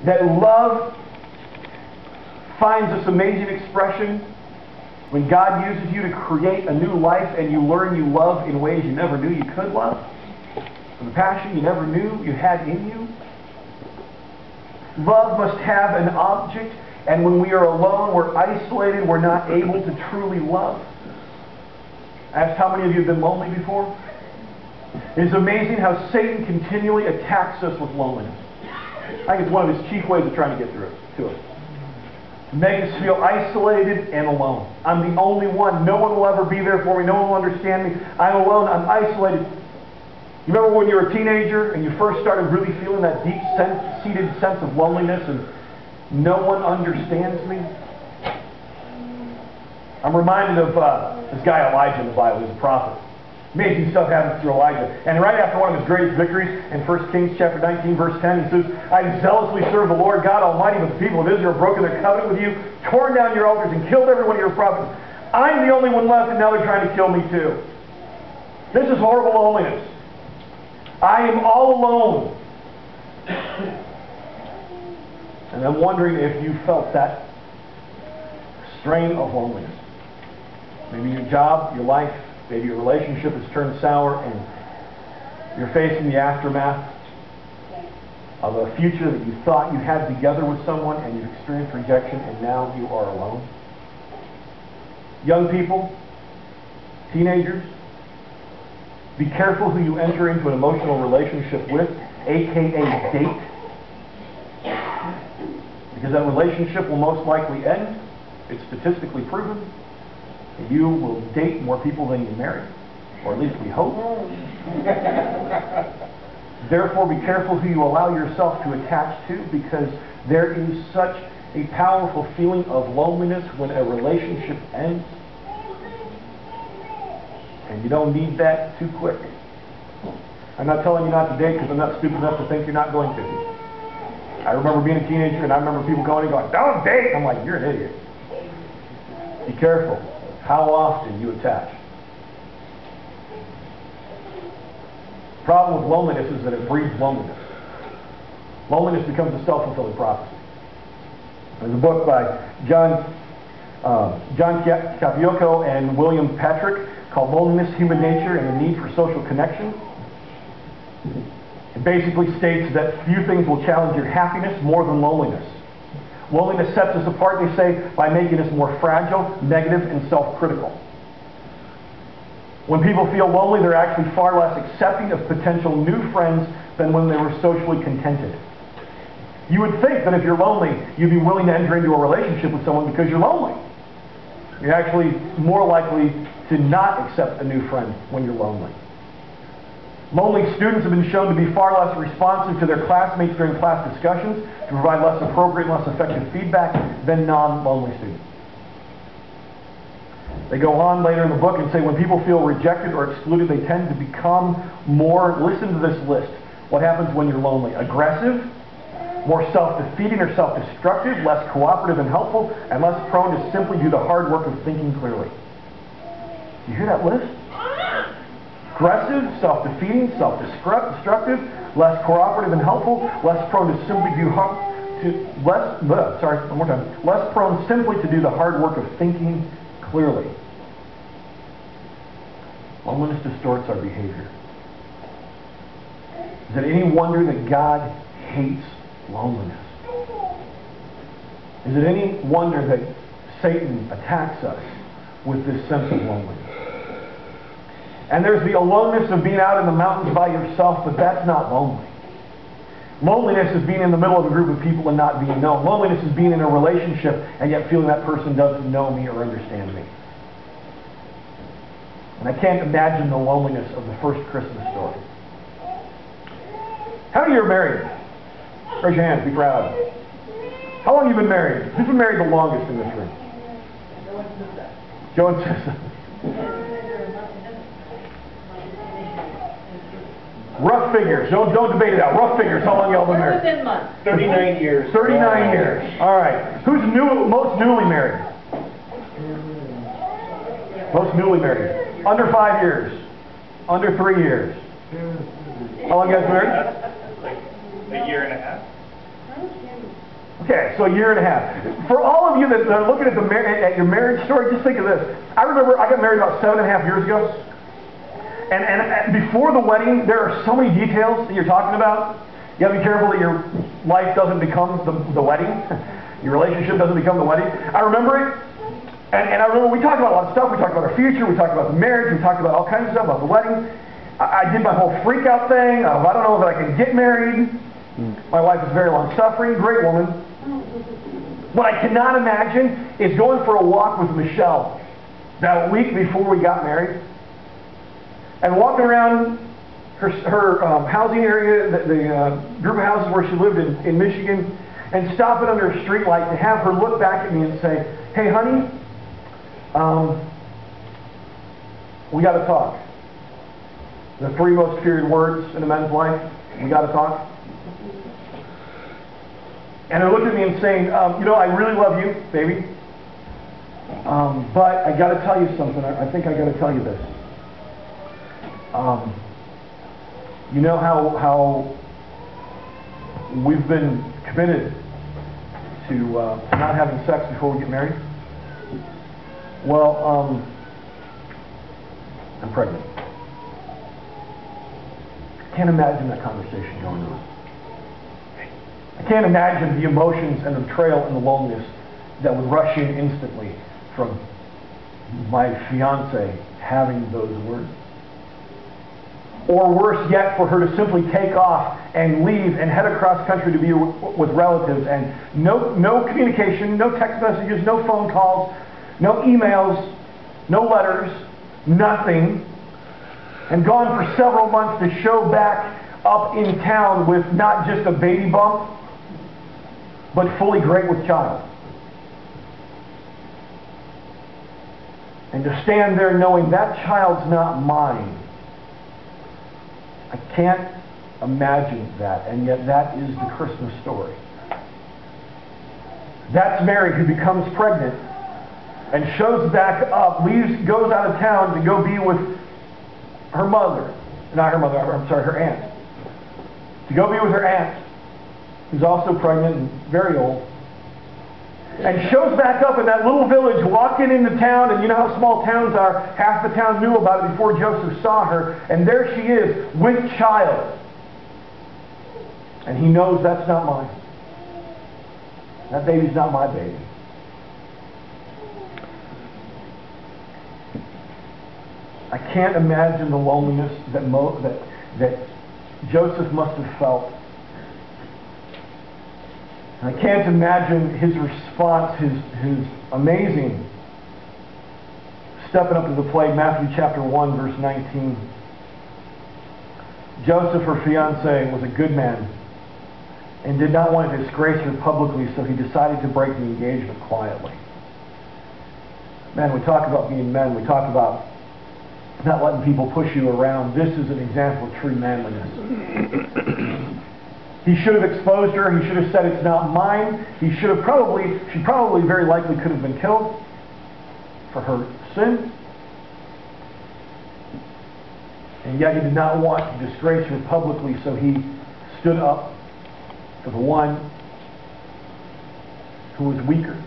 That love finds this amazing expression when God uses you to create a new life and you learn you love in ways you never knew you could love. The passion you never knew you had in you. Love must have an object, and when we are alone, we're isolated, we're not able to truly love. I asked how many of you have been lonely before? It is amazing how Satan continually attacks us with loneliness. I think it's one of his chief ways of trying to get through it to us. To make us feel isolated and alone. I'm the only one. No one will ever be there for me. No one will understand me. I'm alone. I'm isolated. You remember when you were a teenager and you first started really feeling that deep-seated sense of loneliness and no one understands me? I'm reminded of this guy Elijah in the Bible. He's a prophet. Amazing stuff happens through Elijah. And right after one of his greatest victories, in 1 Kings chapter 19, verse 10, he says, I zealously served the Lord God Almighty, but the people of Israel broken their covenant with you, torn down your altars, and killed every one of your prophets. I'm the only one left, and now they're trying to kill me too. This is horrible loneliness. I am all alone. And I'm wondering if you felt that strain of loneliness. Maybe your job, your life, maybe your relationship has turned sour and you're facing the aftermath of a future that you thought you had together with someone and you've experienced rejection and now you are alone. Young people, teenagers, be careful who you enter into an emotional relationship with, aka date. Because that relationship will most likely end. It's statistically proven. You will date more people than you marry. Or at least we hope. Therefore, be careful who you allow yourself to attach to, because there is such a powerful feeling of loneliness when a relationship ends. And you don't need that too quick. I'm not telling you not to date because I'm not stupid enough to think you're not going to. I remember being a teenager and I remember people going and going, don't date! I'm like, you're an idiot. Be careful how often you attach. The problem with loneliness is that it breeds loneliness. Loneliness becomes a self-fulfilling prophecy. There's a book by John Cacioppo and William Patrick called Loneliness, Human Nature, and the Need for Social Connection. It basically states that few things will challenge your happiness more than loneliness. Loneliness sets us apart, they say, by making us more fragile, negative, and self-critical. When people feel lonely, they're actually far less accepting of potential new friends than when they were socially contented. You would think that if you're lonely, you'd be willing to enter into a relationship with someone because you're lonely. You're actually more likely to not accept a new friend when you're lonely. Lonely students have been shown to be far less responsive to their classmates during class discussions, to provide less appropriate, less effective feedback than non-lonely students. They go on later in the book and say when people feel rejected or excluded, they tend to become more, listen to this list, what happens when you're lonely? Aggressive, more self-defeating or self-destructive, less cooperative and helpful, and less prone to simply do the hard work of thinking clearly. You hear that list? Aggressive, self-defeating, self-destructive, less cooperative and helpful, less prone to simply do less prone simply to do the hard work of thinking clearly. Loneliness distorts our behavior. Is it any wonder that God hates loneliness? Is it any wonder that Satan attacks us with this sense of loneliness? And there's the aloneness of being out in the mountains by yourself, but that's not lonely. Loneliness is being in the middle of a group of people and not being known. Loneliness is being in a relationship and yet feeling that person doesn't know me or understand me. And I can't imagine the loneliness of the first Christmas story. How many of you are married? Raise your hands, be proud. How long have you been married? Who's been married the longest in this room? Joe and Susan. Rough figures. Don't debate it out. Rough figures. How long y'all been married? Within months. 39 years. 39 years. All right. Who's most newly married? Most newly married. Under 5 years. Under 3 years. How long you guys married? Like a year and a half. Okay, so a year and a half. For all of you that are looking at your marriage story, just think of this. I remember I got married about 7.5 years ago. And before the wedding, there are so many details that you're talking about. You got to be careful that your life doesn't become the wedding. Your relationship doesn't become the wedding. I remember it. And I remember we talked about a lot of stuff. We talked about our future. We talked about the marriage. We talked about all kinds of stuff, about the wedding. I did my whole freak out thing. I don't know if I can get married. My wife is very long-suffering, great woman. What I cannot imagine is going for a walk with Michelle that week before we got married and walking around her housing area, the group of houses where she lived in Michigan, and stopping under a street light to have her look back at me and say, "Hey, honey, we got to talk." The 3 most feared words in a man's life: we got to talk. And her looking at me and saying, "You know, I really love you, baby, but I got to tell you something. I think I got to tell you this. You know how we've been committed to not having sex before we get married? Well, I'm pregnant." I can't imagine that conversation going on. I can't imagine the emotions and the betrayal and the loneliness that would rush in instantly from my fiance having those words. Or worse yet, for her to simply take off and leave and head across country to be with relatives, and no communication, no text messages, no phone calls, no emails, no letters, nothing, and gone for several months to show back up in town with not just a baby bump, but fully great with child. And to stand there knowing that child's not mine. I can't imagine that, and yet that is the Christmas story. That's Mary who becomes pregnant and shows back up, goes out of town to go be with her mother. Not her mother, I'm sorry, her aunt. To go be with her aunt, who's also pregnant and very old. And shows back up in that little village, walking into town, and you know how small towns are. Half the town knew about it before Joseph saw her, and there she is with child. And he knows that's not mine. That baby's not my baby. I can't imagine the loneliness that Joseph must have felt. I can't imagine his response, his amazing stepping up to the plate. Matthew chapter 1, verse 19. Joseph, her fiancé, was a good man and did not want to disgrace her publicly, so he decided to break the engagement quietly. Man, we talk about being men. We talk about not letting people push you around. This is an example of true manliness. He should have exposed her. He should have said, "It's not mine." She probably very likely could have been killed for her sin. And yet he did not want to disgrace her publicly, so he stood up for the one who was weaker.